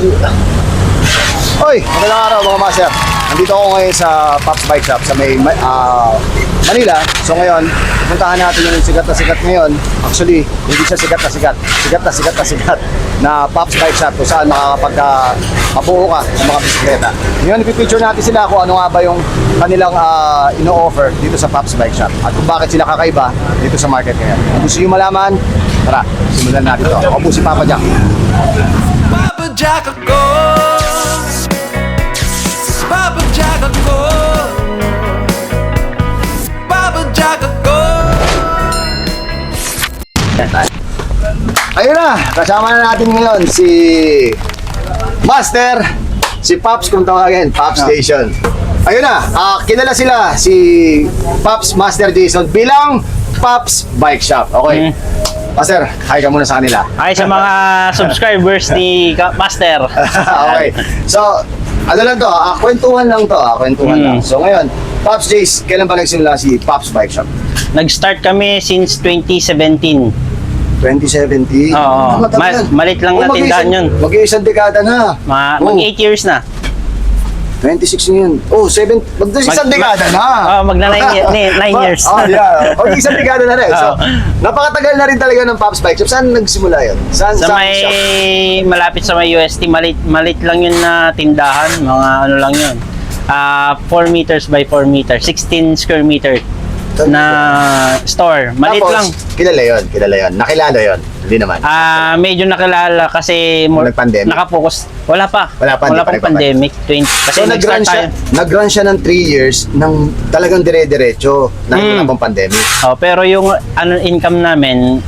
Hoy, magandang araw mga master. Nandito ako ngayon sa Pops Bike Shop sa may Manila. So ngayon, puntahan natin yung sikat na sikat ngayon. Actually, hindi siya sikat na sikat. Sikat na sikat na sikat na Pops Bike Shop kung saan makakapagka-mabuo ka ng mga bisikleta. Ngayon, ipipicture natin sila kung ano nga ba yung kanilang ino-offer dito sa Pops Bike Shop at kung bakit sila kakaiba dito sa market ngayon. Kung gusto nyo malaman, tara, simulan natin ito. Ako po si Papa Jack. Papa Jack ako, Papa Jack ako, Papa Jack ako. Ayun na, kasama na natin ngayon si Master, si Pops kung tawagin, Pops Station. Ayun na, kilala sila si Pops Master Jason bilang Pops Bike Shop. Okay. Master, hi ka muna sa kanila. Hi sa mga subscribers ni Master. Okay. So, ano lang to, kwentuhan lang to, kwentuhan lang. So ngayon, Pops Jace, kailan ba nagsimula si Pops Bike Shop? Nag-start kami since 2017. 2017? Oo. Malit lang na tindahan yun. Mag-iisang dekada na. Mag 8 years na. 26 na yun. Oh, mag-isang dekada na. Magna 9 years. Oh, yeah. Mag-isang dekada na rin. So, napakatagal na rin talaga ng Pops Bike Shop. Saan nagsimula yun? Saan may shop? malapit sa may UST, malit lang yun na tindahan. Mga ano lang yun. 4 meters by 4 meters, 16 square meter na store. Malit Tapos, lang. Kilala yun. Nakilala yun. Hindi naman. Medyo nakilala kasi Nag-pandemic? nakapokus. Wala pa Hindi pa pang pandemic. Kasi So nag-run siya ng 3 years ng talagang dire-diretso na wala pang pandemic. Pero yung income namin,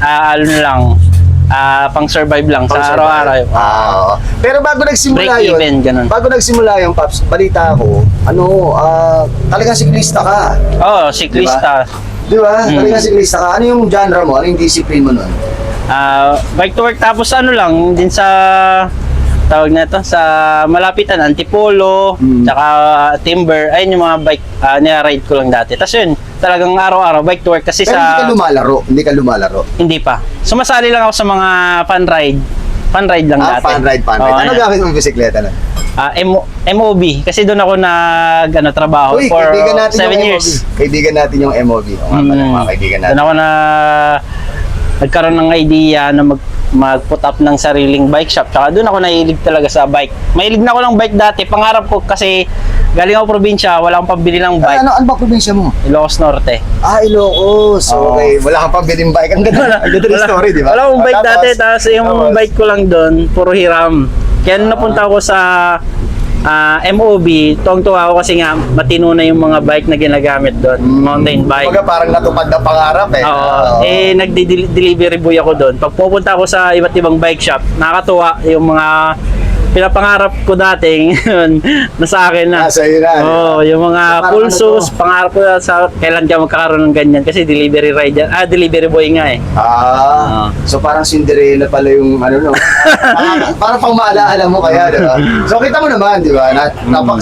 pang survive lang sa araw-araw. Pero bago nagsimula Break yun, even, ganun. bago nagsimula yung Pops, balita ko, talagang siklista ka. Siklista. Di ba? Talagang siklista ka. Ano yung genre mo? Ano yung discipline mo nun? Bike to work, tapos lang din sa tawag na ito, sa malapitan, Antipolo, tsaka Timber. Ayun yung mga bike nira-ride ko lang dati. Tapos yun, talagang araw-araw bike to work kasi Pero hindi ka lumalaro. Hindi pa. Sumasali lang ako sa mga fun ride lang dati. Fun ride. Ano gamit mong bisikleta na? MOB. Kasi doon ako trabaho Uy, for kaibigan natin 7 yung years. MOB. Kaibigan natin yung MOB. Mga kaibigan natin. Doon ako nagkaroon ng idea na mag-put up ng sariling bike shop. Tsaka doon ako nahilig talaga sa bike. Mahilig na ako ng bike dati. Pangarap ko kasi galing ako probinsya, wala akong pambili ng bike. Ano ba probinsya mo? Ilocos Norte. Ilocos. Okay. Wala kang pambiling bike. Ang ganda ng story, di ba? Wala akong bike dati. Tapos yung bike ko lang doon, puro hiram. Kaya napunta ako sa MOB, tuwang-tuwa ako kasi nga matino na yung mga bike na ginagamit doon, mountain bike. Kumbaga parang natupad na pangarap eh. Nagde-delivery boy ako doon. Pag pupunta ako sa iba't ibang bike shop, nakakatuwa yung mga pinapangarap ko dating na sa akin na. Sa'yo na. Yung mga So, pulsos, pangarap ko sa kailan ka magkakaroon ng ganyan kasi delivery rider, delivery boy nga eh. So parang Cinderella pala yung no? Parang pang maalaala mo kaya, di ba? So kita mo naman, di ba?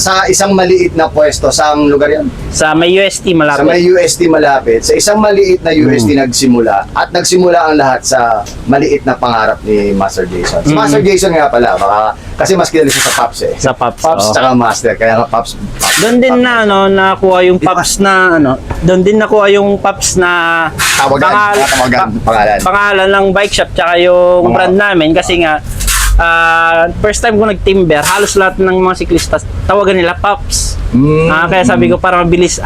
Sa isang maliit na pwesto, saang lugar yan? Sa may UST malapit. Sa may UST malapit. Sa isang maliit na UST nagsimula. At nagsimula ang lahat sa maliit na pangarap ni Master Jason. Si Master Jason nga pala, kasi mas kilala siya sa Pops eh. Sa Pops. Pops tsaka Master, kaya nga Pops. Doon din na nakuha yung Pops na doon din nakuha yung Pops na pangalan ng bike shop tsaka yung brand namin kasi nga first time ko nag-timber, halos lahat ng mga siklista tawagan nila Pops. Kaya sabi ko para mabilis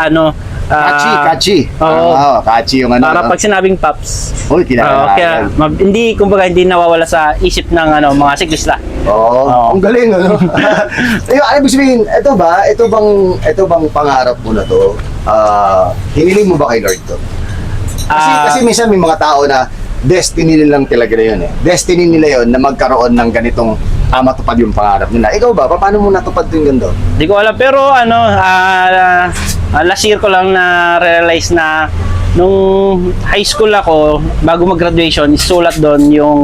catchy. Catchy yung Para pag sinabing Pops. Kaya hindi nawawala sa isip ng mga siklista. Ang galing ibig sabihin, ito bang pangarap mo na to? Hiniling mo ba kay Lord to? Kasi minsan may mga tao na destiny nilang talaga na yun eh. Destiny nila yun na magkaroon ng ganitong matupad yung pangarap nila. Ikaw ba? Paano mo natupad yung ganito? Hindi ko alam. Pero last year ko lang na-realize na nung high school ako, bago mag-graduation, isulat doon yung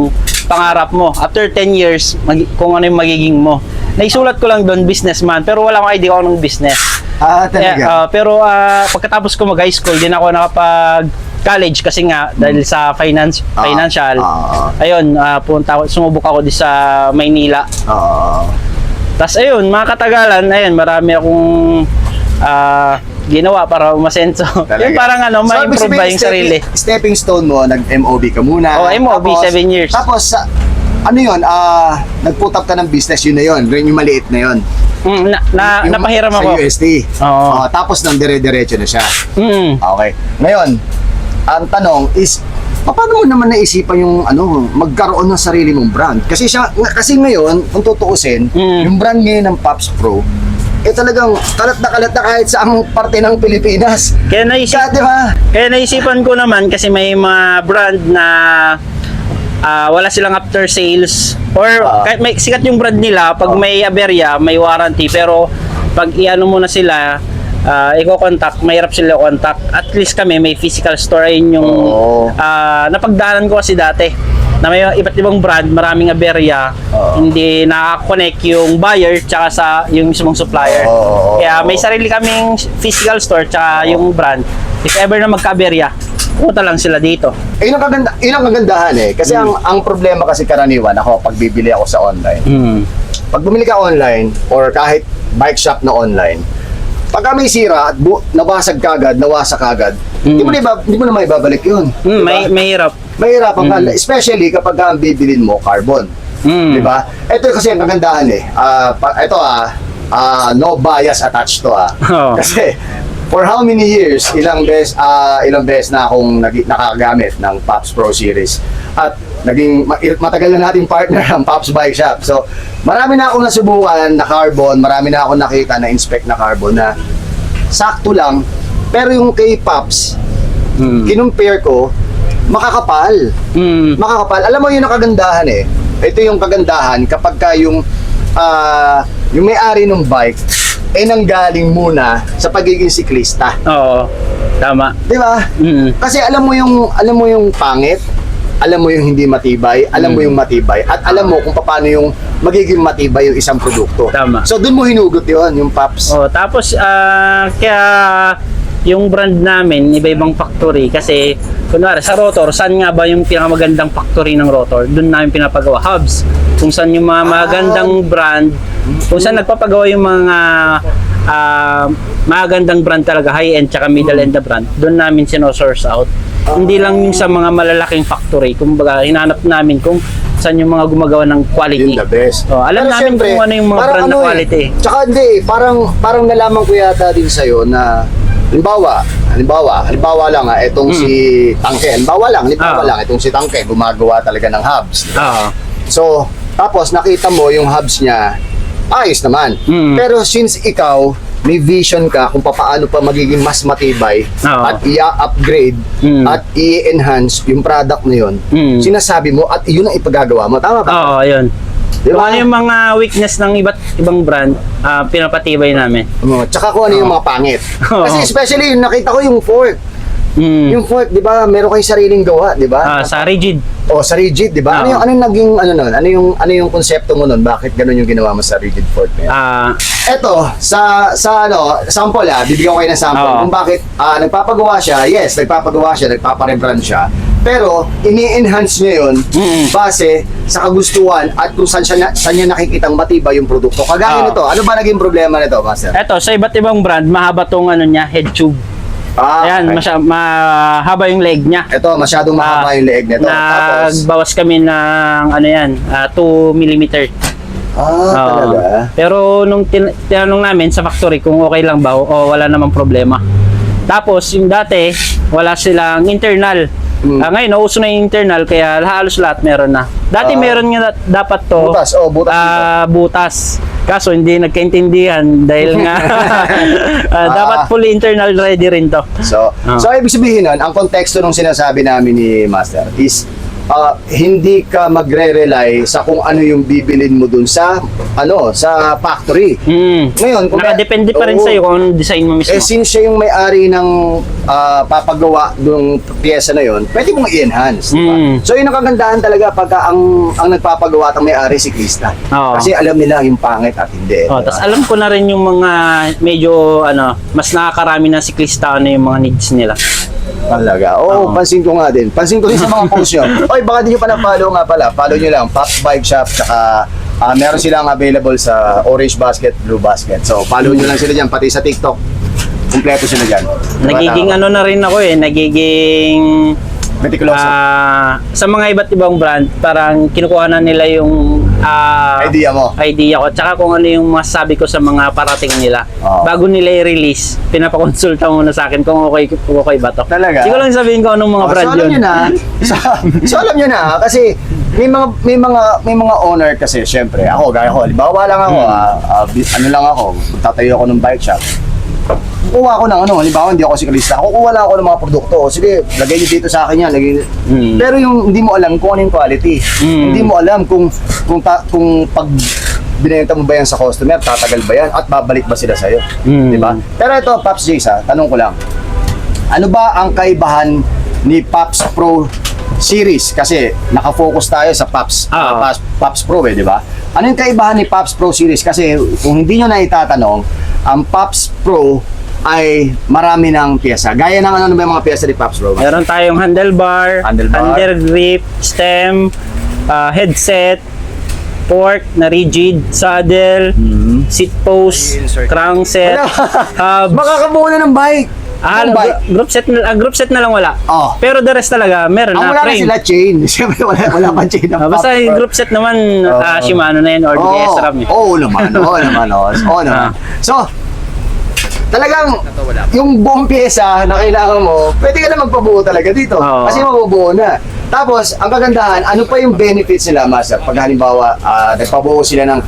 pangarap mo. After 10 years, kung ano yung magiging mo. Naisulat ko lang doon, businessman. Pero wala akong idea kung anong business. Talaga? Pero pagkatapos ko mag-high school, din ako college kasi nga dahil sa financial. Ayun, sumubok ako di sa Maynila. Tapos ayun, mga katagalan, ayun, marami akong ginawa para umasenso. Yung parang ma-improve ba yung sarili. Stepping stone mo, nag-MOB ka muna. MOB, tapos, 7 years. Tapos, ano yun, nag-put up ka ng business, yun na yun. Rin yung maliit na yun. Napahiram ako. Sa USD. Tapos nang dire-diretso na siya. Okay. Ngayon, ang tanong is, paano mo naman naisipan yung magkaroon ng sarili mong brand? Kasi ngayon, kung tutuusin, yung brand ngayon ng Pops Pro, talagang kalat na kahit sa ang parte ng Pilipinas. Kaya naisipan ko naman kasi may mga brand na wala silang after sales or kahit may sikat yung brand nila, pag may aberya, may warranty, pero pag iano mo na sila, i-contact, mahirap sila contact. At least kami may physical store. Ayun yung napagdaanan ko kasi dati na may iba't ibang brand, maraming aberya, hindi nakaka-connect yung buyer tsaka sa yung mismong supplier. Kaya may sarili kaming physical store tsaka yung brand. If ever na magka-aberya, punta lang sila dito. Yun ang kagandahan kasi ang problema kasi karaniwan ako pag bibili ako sa online. Pag bumili ka online or kahit bike shop na online, pagka may sira at nawasak kagad, hindi mo na maibabalik yun. Mahirap. Mahirap ang especially kapag ang bibilin mo carbon. Di ba? Ito kasi ang kagandahan no bias attached to Kasi for how many years, ilang beses na akong nakagamit ng Pops Pro Series. At naging matagal na nating partner ang Pops Bike Shop. So, marami na akong nasubukan na carbon, marami na akong nakita na inspect na carbon na sakto lang. Pero yung kay Pops, kinumpare ko, makakapal. Makakapal. Alam mo yun ang kagandahan Ito yung kagandahan kapag ka yung may-ari ng bike nanggaling muna sa pagiging siklista. Oo. Tama. 'Di ba? Kasi alam mo yung pangit, alam mo yung hindi matibay, alam mo yung matibay, at alam mo kung paano yung magiging matibay yung isang produkto. Tama. So doon mo hinugot yung Pops. Tapos kaya yung brand namin, iba-ibang factory kasi kunwari sa rotor, saan nga ba yung pinakamagandang factory ng rotor? Doon namin pinapagawa hubs. Kung saan yung mga magandang brand, kung saan nagpapagawa yung mga magandang brand talaga, high-end tsaka middle-end na brand, doon namin sino-source out. Hindi lang yung sa mga malalaking factory, kumbaga hinanap namin kung saan yung mga gumagawa ng quality. Yun the best. Alam pero namin kung ano yung mga brand na quality. Tsaka hindi, parang nalaman ko yata din sa'yo na halimbawa lang itong si Tangke. Halimbawa lang itong si Tangke gumagawa talaga ng hubs. So, tapos nakita mo yung hubs niya, ayos naman. Pero since ikaw may vision ka kung paano pa magiging mas matibay at i-upgrade at i-enhance yung product na yun, sinasabi mo at yun ang ipagagawa mo. Tama ba? Oo, yun. Diba? Kung ano yung mga weakness ng iba't ibang brand, pinapatibay namin. Tsaka kung ano yung mga pangit. Kasi especially yung nakita ko yung fork. Yung fork, di ba, meron kayong sariling gawa, di ba? Sa rigid. Sa rigid, di ba? Ano yung naging nun? Ano yung konsepto mo nun? Bakit ganun yung ginawa mo sa rigid fork na yan? Eto, sa sample bibigyan ko kayo ng sample kung bakit nagpapagawa siya, nagpaparebrand siya. Pero ini-enhance niya yun base sa kagustuhan at kung saan niya nakikitang matibay yung produkto. Kagaya nito, ano ba naging problema nito, Master? Eto, sa iba't ibang brand, mahaba tong head tube. Ayan, mahaba yung leg niya. Ito, masyadong mahaba yung leg nito. Nagbawas kami ng 2 mm. Talaga? Pero nung tinanong namin sa factory kung okay lang ba o wala namang problema. Tapos yung dati, wala silang internal. Ngayon, nauso na yung internal, kaya halos lahat meron na. Dati meron nga dapat to. Butas. Kaso hindi nagkaintindihan dahil nga dapat fully internal ready rin to. So ibig sabihin nun, ang konteksto ng sinasabi namin ni Master is hindi ka magre-rely sa kung ano yung bibilin mo dun sa factory. Ngayon, nakadepende pa rin sa'yo kung anong design mo mismo. Since siya yung may-ari ng papagawa ng pyesa na yun, pwede mong i-enhance. Diba? So yun ang kagandahan talaga pagka ang nagpapagawa at ang may-ari si Krista. Kasi alam nila yung pangit at hindi. Tapos alam ko na rin yung mga medyo mas nakakarami na si Krista ano yung mga needs nila. Talaga. Oo, Oo. pansin ko nga din. Pansin ko din sa mga post nyo. Oy, baka di nyo pa na-follow nga pala. Follow nyo lang, Pops Bike Shop, tsaka meron silang available sa Orange Basket, Blue Basket. So, follow nyo lang sila dyan, pati sa TikTok. Kumpleto sila dyan. Nagiging ano na rin ako nagiging Meticulous. sa mga iba't ibang brand, parang kinukuha na nila yung Idea mo. idea ko, tsaka kung ano yung masasabi ko sa mga parating nila. Oo. Bago nila i-release, pinapakonsulta muna sa akin kung okay ba to. Talaga? Hindi ko lang sabihin ko anong mga brand so, alam yun. nyo na. So, alam nyo na, kasi may mga owner kasi, syempre, ako, gaya ko, halimbawa lang ako, ano lang ako, tatayo ako ng bike shop. Kukuha ako ng ano, halimbawa hindi ako siklista, kukuha lang ako ng mga produkto. Sige, lagay niyo dito sa akin yan. Pero yung hindi mo alam kung ano yung quality. Hindi mo alam kung pag binenta mo ba yan sa customer, tatagal ba yan at babalik ba sila sa'yo. Di ba? Pero ito, Pops Jace, tanong ko lang. Ano ba ang kaibahan ni Pops Pro series? Kasi nakafocus tayo sa Pops Pro di ba? Ano yung kaibahan ni Pops Pro series? Kasi kung hindi nyo na itatanong, ang Pops Pro ay marami ng pyesa. Gaya ng ano ba yung mga pyesa ni Pops Pro? Meron tayong handlebar, under grip, stem, headset, fork na rigid, saddle, seat post, crankset, hubs. Makakabuo na ng bike. Ng bike. Group set na lang wala. Oh. Pero the rest talaga, meron Ang na wala na frame. sila chain. Siyempre wala pa chain ng Basta Pops yung Pro. group set naman, Shimano na yun or DS RAM. Oo naman. So, talagang yung buong pyesa na kailangan mo, pwede ka na magpabuo talaga dito. Oo. Kasi mabubuo na. Tapos, ang kagandahan, ano pa yung benefits nila, Master? Pag halimbawa, nagpabuo sila ng,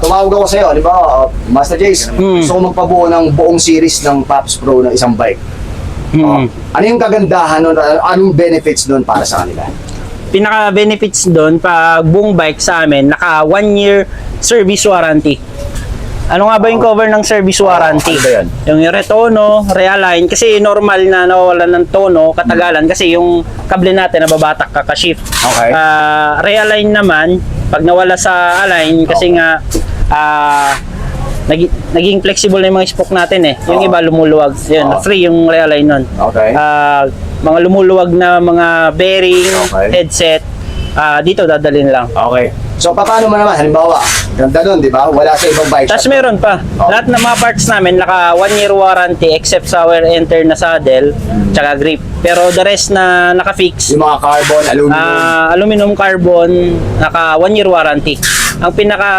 tumawag ako sa'yo, halimbawa, Master Jace, gusto ko magpabuo ng buong series ng Pops Pro ng isang bike. Ano yung kagandahan nun? Anong benefits doon para sa kanila? Pinaka-benefits doon, pag buong bike sa amin, naka 1 year service warranty. Ano nga ba yung cover ng service warranty? ano ba yan? Yung retono, realign, kasi normal na nawawalan ng tono, katagalan, kasi yung kable natin nababatak kaka-shift. Okay. Realign naman, pag nawala sa align, kasi nga, naging flexible na yung mga spoke natin Yung iba lumuluwag. Yun, free yung realign nun. Okay. Mga lumuluwag na mga bearing, headset, dito dadalhin lang. Okay. So, paano mo naman? Halimbawa, ganda nun, di ba? Wala sa ibang bike Tapos shop. meron pa. Lahat ng mga parts namin, naka 1 year warranty except sa wear enter na saddle, tsaka grip. Pero the rest na naka-fix, Yung mga carbon, aluminum. aluminum carbon, naka 1 year warranty. Ang pinaka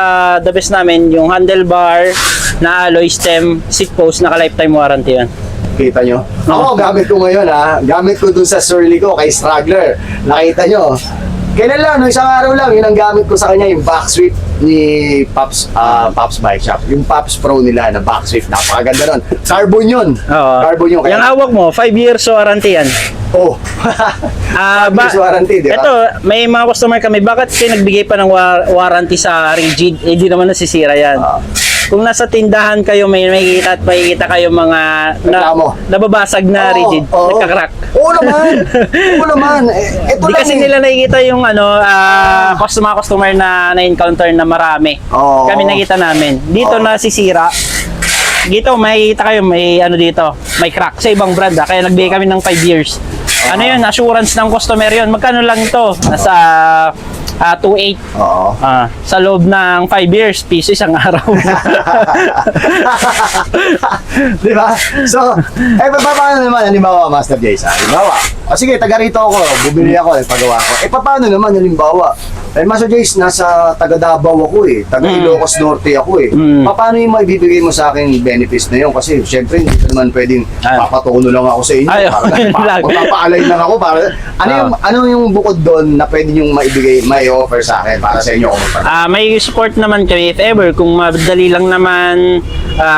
the best namin, yung handlebar na alloy stem, seat post, naka lifetime warranty yan. Kita nyo? Ako, gamit ko ngayon Gamit ko dun sa Surly ko, kay Straggler. Nakita nyo? Kailan lang, no, isang araw lang, yun ang gamit ko sa kanya, yung back sweep ni Pops Bike Shop. Yung Pops Pro nila na back sweep, napakaganda nun. Carbon yun. Oo. Carbon yun. Yung hawak mo, 5 years warranty yan. Oh. Years warranty, di ba? Ito, may mga customer kami, bakit pinagbigay pa ng warranty sa rigid? Di naman nasisira yan. Kung nasa tindahan kayo, may makikita kayo mga nababasag na rigid, nagkakrak. Oo naman. Oo naman. Ito Hindi lang kasi nila nakikita yung customer na na-encounter na marami. Oo. Kami nakita namin. Dito nasisira. Dito may kita kayo, may dito, may crack sa ibang brand kaya nagbigay kami ng 5 years. Ano yun, assurance ng customer yun. Magkano lang ito? Nasa 2.8. Oo. Sa loob ng 5 years, piso isang araw. Di ba? So, paano naman, halimbawa, Master Jace, halimbawa, sige, taga rito ako, bumili ako, pagawa ko. Paano naman, halimbawa, Master Jace, nasa taga Davao ako taga Ilocos Norte ako Paano yung maibibigay mo sa akin benefits na yun? Kasi, syempre, hindi ko naman pwedeng papatuno lang ako sa inyo. Magpapaalay lang ako. Ano yung bukod doon na pwede yung may offer sa akin para sa inyo? May support naman kami if ever kung madali lang naman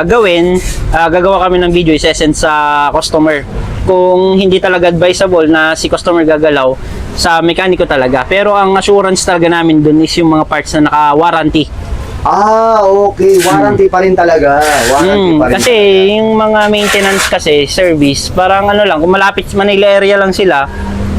gawin, gagawa kami ng video i-send sa customer. Kung hindi talaga advisable na si customer gagalaw, sa mekaniko talaga. Pero ang assurance talaga namin dun is yung mga parts na naka-warranty. Okay. Warranty pa rin talaga. Warranty pa rin. Kasi yung mga maintenance kasi, service, parang lang, kung malapit sa Manila area lang sila,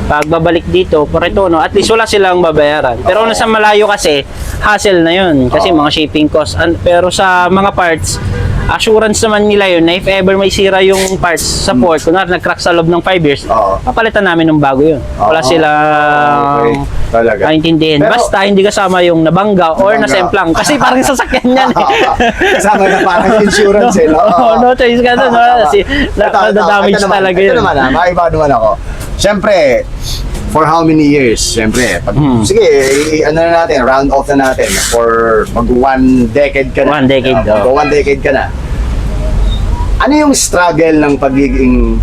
pag babalik dito, paretono, at least wala silang babayaran. Pero kung nasa malayo kasi, hassle na yun. Kasi mga shipping cost. Pero sa mga parts, assurance naman nila yun na if ever may sira yung parts sa port, kunwari nag-crack sa loob ng 5 years, Oo. papalitan namin ng bago yun. Wala Oo. silang Okay. Talaga. kaintindihin. Pero- Basta hindi kasama yung nabangga or Nabangga. nasemplang. Kasi parang sasakyan yan eh. Kasama na parang insurance eh. No? No choice ka doon. Kasi ito nadadamage naman, talaga ito yun. naman maiba naman ako. Siyempre, for how many years? Siyempre, sige, ano na natin, round off na natin. For mag 1 decade ka na. 1 decade, Mag 1 decade ka na. Ano yung struggle ng pagiging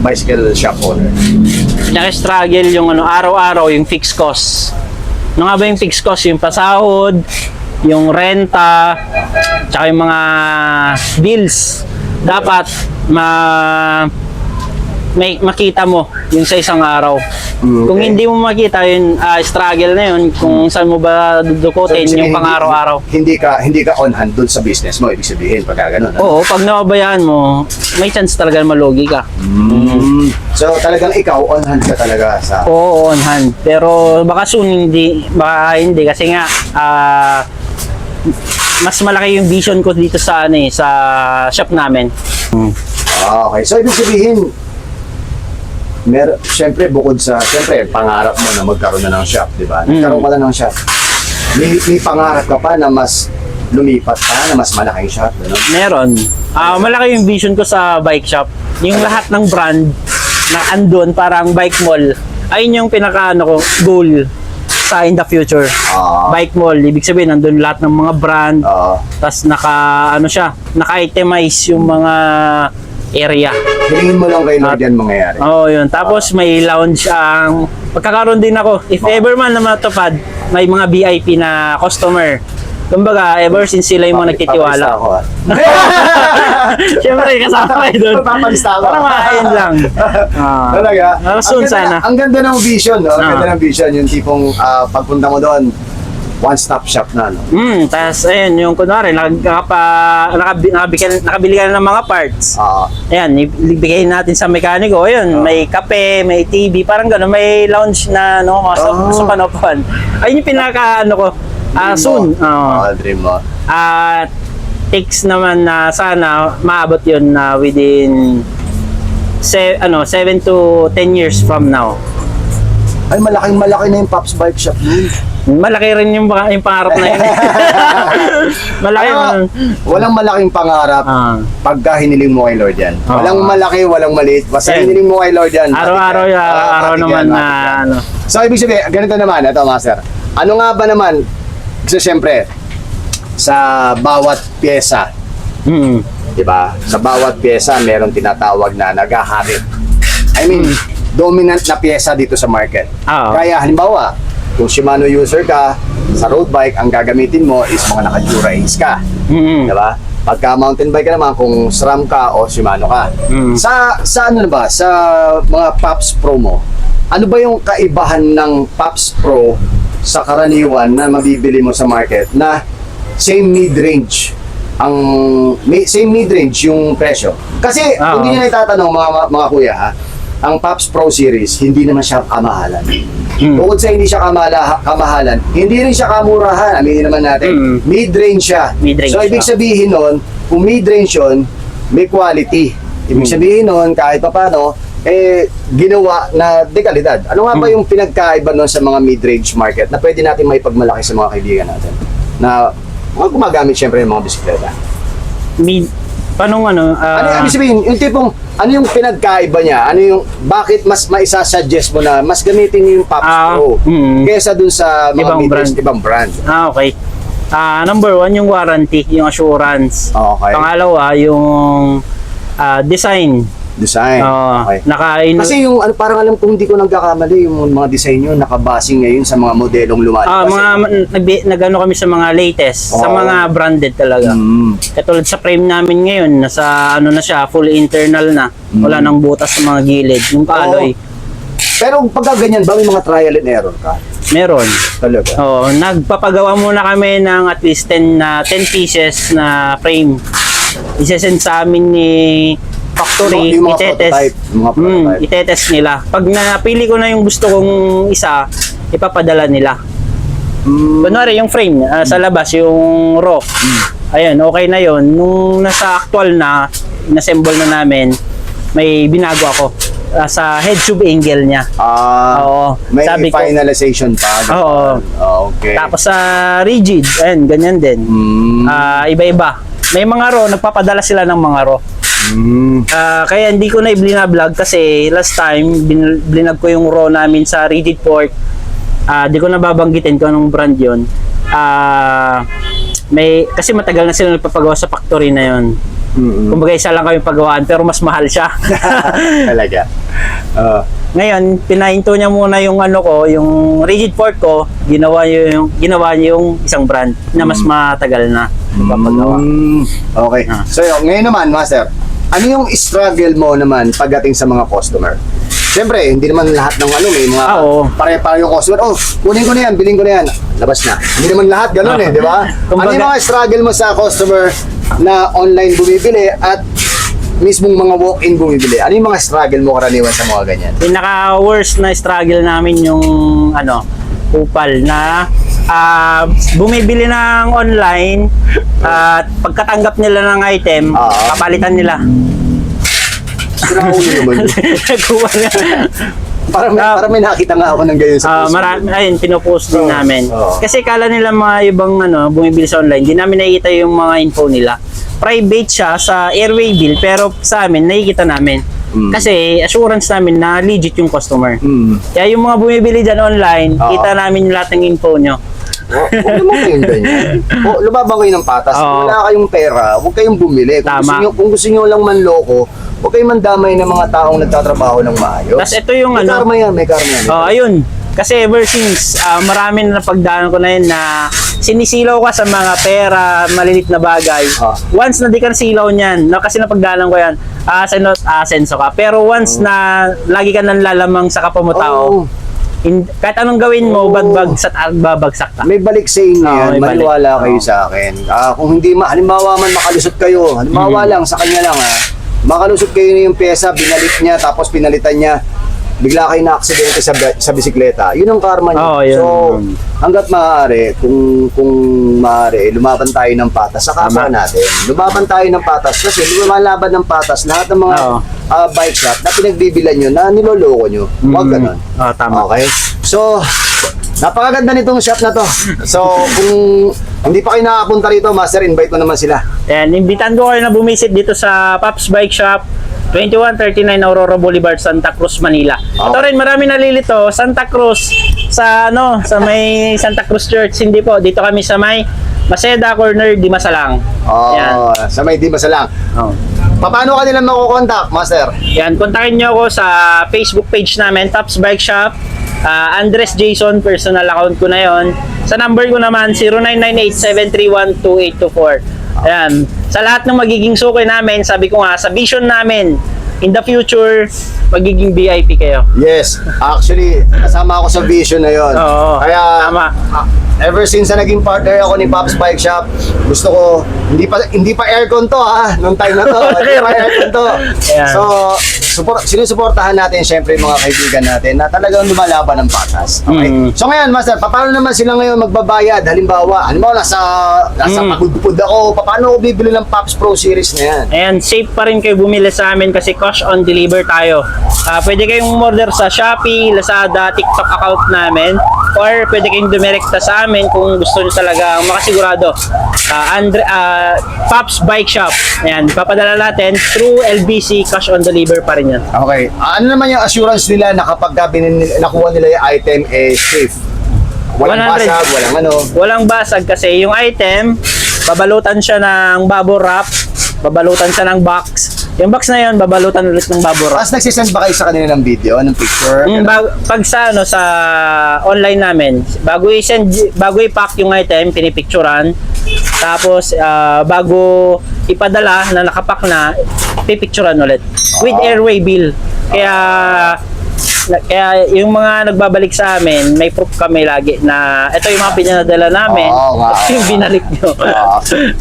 bicycle shop owner? Naka-struggle yung araw-araw, yung fixed cost. Ano nga ba yung fixed cost? Yung pasahod, yung renta, tsaka yung mga bills. Dapat may makita mo yung sa isang araw. Kung hindi mo makita yun, struggle na yun, kung saan mo ba dudukutin So, yung pang-araw-araw. Hindi ka on hand dun sa business mo, ibig sabihin, pagka ganun. Oo, pag nababayaan mo, may chance talaga na malugi ka. So talagang ikaw, on hand ka talaga sa... Oo, on hand. Pero baka soon baka hindi kasi nga mas malaki yung vision ko dito sa sa shop namin. Okay, so ibig sabihin, siyempre bukod sa, siyempre pangarap mo na magkaroon na ng shop, di ba? Nagkaroon ka na ng shop. May pangarap ka pa na mas lumipat ka, na mas malaking shop, ano? Meron. Malaki yung vision ko sa bike shop. Yung lahat ng brand na andun, parang bike mall, ayun yung pinaka goal sa in the future. Bike mall, ibig sabihin nandun lahat ng mga brand. Tas naka-itemize yung mga area. Hilingin mo lang kay Lord yan mangyayari. Oo, yun. Tapos may lounge ang pagkakaroon din ako. If ever man na matupad, may mga VIP na customer. Kumbaga, ever since sila yung mga nagtitiwala. Papalista ako, Siyempre, kasama kayo doon. Papalista ako. Parang makain lang. Talaga? Soon Ang ganda- sana. Ang ganda ng vision, no? Ang ganda ng vision, yung tipong pagpunta mo doon, one-stop shop na, no? Tapos, ayun, yung kunwari, nakabili ka na ng mga parts. Ayan, ibigay natin sa mekaniko. Ayun, may kape, may TV, parang gano'n. May lounge na, sa panopan. Ayun yung pinaka, soon. Dream mo. At takes naman na sana maabot yun na within 7 to 10 years from now. Ay, malaki na yung Pops Bike Shop nun. Malaki rin yung pangarap na yun. Malaki Ano, walang malaking pangarap pagka hiniling mo kay Lord yan. Walang malaki, walang maliit. Basta Yan. hiniling mo kay Lord yan. Araw-araw naman na So, ibig sabihin, ganito naman, ito, Master. Ano nga ba naman, kasi siyempre, sa bawat pyesa, di ba? Sa bawat pyesa, meron tinatawag na naghaharit. I mean, dominant na pyesa dito sa market. Kaya, halimbawa, kung Shimano user ka, sa road bike, ang gagamitin mo is mga naka-Dura Ace ka. Di ba? Pagka mountain bike ka naman, kung SRAM ka o Shimano ka. Sa ano ba? Sa mga Pops Pro mo, ano ba yung kaibahan ng Pops Pro sa karaniwan na mabibili mo sa market na same mid-range same mid-range yung presyo? Kasi kung hindi nyo itatanong mga kuya ha, ang Pops Pro Series, hindi naman siya kamahalan. Bukod sa hindi siya kamahalan, hindi rin siya kamurahan. Aminin naman natin. Mid-range siya. Mid-range So, ibig sabihin nun, kung mid-range yun, may quality. Ibig sabihin nun, kahit pa paano, ginawa na dekalidad. Ano nga ba yung pinagkaiba nun sa mga mid-range market na pwede natin may pagmalaki sa mga kaibigan natin? Na mga gumagamit syempre ng mga bisikleta. Paano Ano ibig sabihin, yung tipong, ano yung pinagkaiba niya? Ano yung, bakit mas maisasuggest mo na mas gamitin niyo yung Pops Pro kesa dun sa mga ibang brand? Okay. Number 1, yung warranty, yung assurance. Okay. Pangalawa, yung design. Okay. Kasi yung parang alam kong hindi ko nagkakamali yung mga design nyo nakabasing ngayon sa mga modelong lumalabas. nagano kami sa mga latest, sa mga branded talaga. Katulad sa frame namin ngayon, nasa na siya, full internal na. Wala nang butas sa mga gilid, yung alloy. Pero pagka ganyan ba, may mga trial and error ka? Meron. Talaga? Nagpapagawa muna kami ng at least 10 pieces na frame. Isesend sa amin ni factory, Yung mga prototype. itetest nila. Pag napili ko na yung gusto kong isa, ipapadala nila. Kunwari, yung frame sa labas, yung raw. Ayun, okay na yon. Nung nasa actual na, inassemble na namin, may binago ako sa head tube angle niya. Oo. May Sabi ko- finalization pa. Oo. Okay. Tapos sa rigid, ayun, ganyan din. Iba-iba. May mga raw, nagpapadala sila ng mga raw. Kaya hindi ko na i-blinablog kasi last time, blinag ko yung raw namin sa rigid port. Di ko na babanggitin kung anong brand yun. Kasi matagal na sila nagpapagawa sa factory na yun. Kumbaga isa lang kami pagawaan pero mas mahal siya. Talaga. Ngayon, pinahinto niya muna yung yung rigid port ko, ginawa niya yung isang brand na mas matagal na nagpapagawa. Okay. So ngayon naman, Master, ano yung struggle mo naman pagdating sa mga customer? Siyempre, hindi naman lahat ng may mga oo. pare-pare yung customer. Oh, kunin ko na yan, bilhin ko na yan. Labas na. Hindi naman lahat ganun di ba? Ano yung mga struggle mo sa customer na online bumibili at mismong mga walk-in bumibili? Ano yung mga struggle mo karaniwan sa mga ganyan? Pinaka-worst na struggle namin yung upal na bumibili ng online at pagkatanggap nila ng item, papalitan nila. Sira ulo naman. Nagkuha na. Parang may nakita nga ako ng ganyan sa post. Ayun, pinopost din namin. Kasi kala nila mga ibang bumibili sa online, di namin nakikita yung mga info nila. Private siya sa airway bill, pero sa amin, nakikita namin. Kasi assurance namin na legit yung customer. Kaya yung mga bumibili dyan online, kita namin lahat ng info nyo. Huwag naman kayong ganyan. Lumabang kayo ng patas. Kung wala kayong pera, huwag kayong bumili. Kung gusto nyo lang manloko, huwag kayong mandamay ng mga taong nagtatrabaho ng maayos. Tapos ito yung may karma yan, may karma yan. Ayun. Kasi ever since, marami na napagdaan ko na yun na sinisilaw ka sa mga pera, malilit na bagay. Once na di ka nasilaw niyan, kasi napagdaanan ko yan, asenso ka. Pero once na lagi ka nang lalamang sa kapwa mo tao, kahit anong gawin mo, babagsak at babagsak ka. May balik sa inyo yan, may balik. maniwala kayo sa akin. Kung hindi, halimbawa man makalusot kayo, halimbawa lang, sa kanya lang makalusot kayo na yung pyesa, binalik niya, tapos pinalitan niya, bigla kayo na-aksidente sa bisikleta. Yun ang karma niya. So, hanggat maaari, kung maaari, lumaban tayo ng patas sa kapwa natin. Lumaban tayo ng patas kasi lumalaban ng patas lahat ng mga bike shop na pinagbibilan nyo na niloloko nyo. Huwag ganun. Tama. Okay? So, napakaganda nitong shop na to. So, kung hindi pa kayo nakapunta rito, Master, invite mo naman sila. Ayan, imbitan ko kayo na bumisit dito sa Pops Bike Shop, 2139 Aurora Boulevard, Santa Cruz, Manila. Ito rin, marami nalilito, Santa Cruz, sa may Santa Cruz Church. Hindi po, dito kami sa may Maceda Corner, Dimasalang. Sa may Dimasalang. Paano ka nila makukontak, Master? Yan, kontakin nyo ako sa Facebook page namin, Pops Bike Shop. Andres Jason, personal account ko na yon. Sa number ko naman, 0998-731-2824. Ayan. Sa lahat ng magiging suki namin, sabi ko nga, sa vision namin, in the future, magiging VIP kayo. Yes. Actually, kasama ako sa vision na yon. Kaya, tama. Ever since na naging partner ako ni Pops Bike Shop, gusto ko, hindi pa aircon to nung time na to. Hindi pa aircon to. Yeah. So, sinusuportahan natin syempre yung mga kaibigan natin na talagang lumalaban ng patas. Okay? So ngayon, Master, paano naman sila ngayon magbabayad? Halimbawa, nasa pagudpud ako, paano ako bibili ng Pops Pro Series na yan? Ayan, safe pa rin kayo bumili sa amin kasi cash on deliver tayo. Pwede kayong order sa Shopee, Lazada, TikTok account namin, or pwede kayong dumirekta sa amin kung gusto nyo talaga makasigurado. Pops Bike Shop. Ayan, papadala natin through LBC, cash on deliver pa rin yan. Okay. Ano naman yung assurance nila na kapag nakuha nila yung item, safe? Walang 100. basag, walang Walang basag kasi yung item, babalutan siya ng bubble wrap, babalutan siya ng box. Yung box na yun, babalutan ulit ng bubble wrap. Tapos nagsisend ba kayo sa kanila ng video, ng picture? Pag sa online namin, bago i-pack yung item, pinipicturan. Tapos bago ipadala na nakapack na, pipicturan ulit with airway bill. Kaya yung mga nagbabalik sa amin, may proof kami lagi na ito yung mga pinadala namin, ito yung binalik nyo.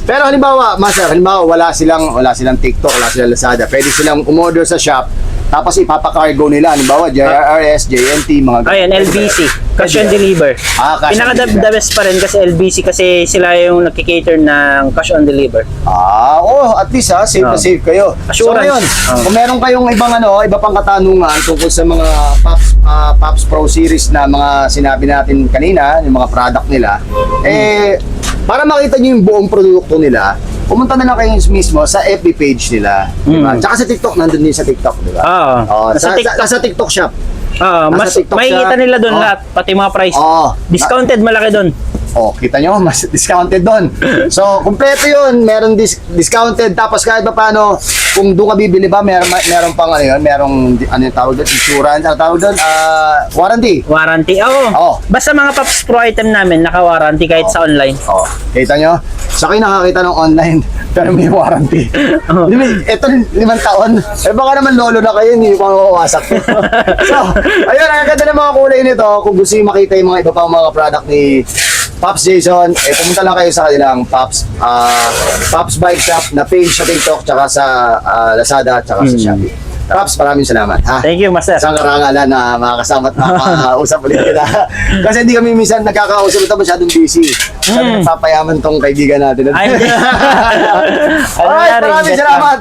Pero halimbawa, Master, wala silang TikTok, wala silang Lazada, pwede silang umorder sa shop, Tapos ipapa-cargo nila, halimbawa JRRS, JNT, mga Ayan, LBC. Cash and deliver. Cash and Pinaka deliver. the best pa rin kasi LBC kasi sila yung nagki-cater ng cash on deliver. At least safe na safe kayo. Assurance. So ngayon, kung meron kayong ibang iba pang katanungan tungkol sa mga Pops Pro series na mga sinabi natin kanina, yung mga product nila, para makita nyo yung buong produkto nila, pumunta na lang kayo mismo sa FB page nila. Diba? Tsaka sa TikTok, nandun din sa TikTok, diba? Sa TikTok shop. Mas Nasa TikTok makikita siya. nila doon lahat, pati mga price. Discounted malaki doon. Kita nyo, mas discounted doon. So, kumpleto yun. Meron discounted. Tapos kahit pa paano, kung doon ka bibili ba, meron pang merong, yung tawag doon, insurance, tawag doon, warranty. Warranty. Oo. Basta mga Pops Pro item namin, naka-warranty kahit sa online. Kita nyo? Sa kayo nakakita ng online, pero may warranty. Ito, 5 taon. Baka naman lolo na kayo, hindi pa mawawasak. So, ayun, ang ganda ng mga kulay nito. Kung gusto nyo makita yung mga iba pang mga product ni Pops Jason, pumunta lang kayo sa kanilang Pops Bike Shop na page sa TikTok, tsaka sa Lazada, tsaka sa Shopee. Pops, maraming salamat. Thank you, Master. Isang karangalan na makakasama at makakausap ulit kita. Kasi hindi kami minsan nagkakausap, ito masyadong busy. Sabi nagpapayaman tong kaibigan natin. Alright, maraming salamat.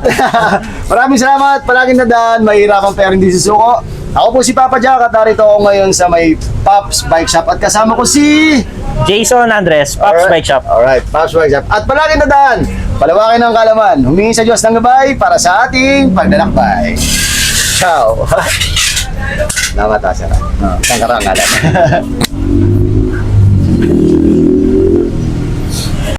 Maraming salamat. Palaging nadaan, mahirapan pero hindi susuko. Ako po si Papa Jack at narito ako ngayon sa may Pops Bike Shop at kasama ko si Jason Andres, Pops Bike Shop. Alright, Pops Bike Shop. At palaging nadaan, palawakin ng kalaman. Humingi sa Diyos ng gabay para sa ating paglalakbay. Ciao. Salamat, Asara. Isang karangalan.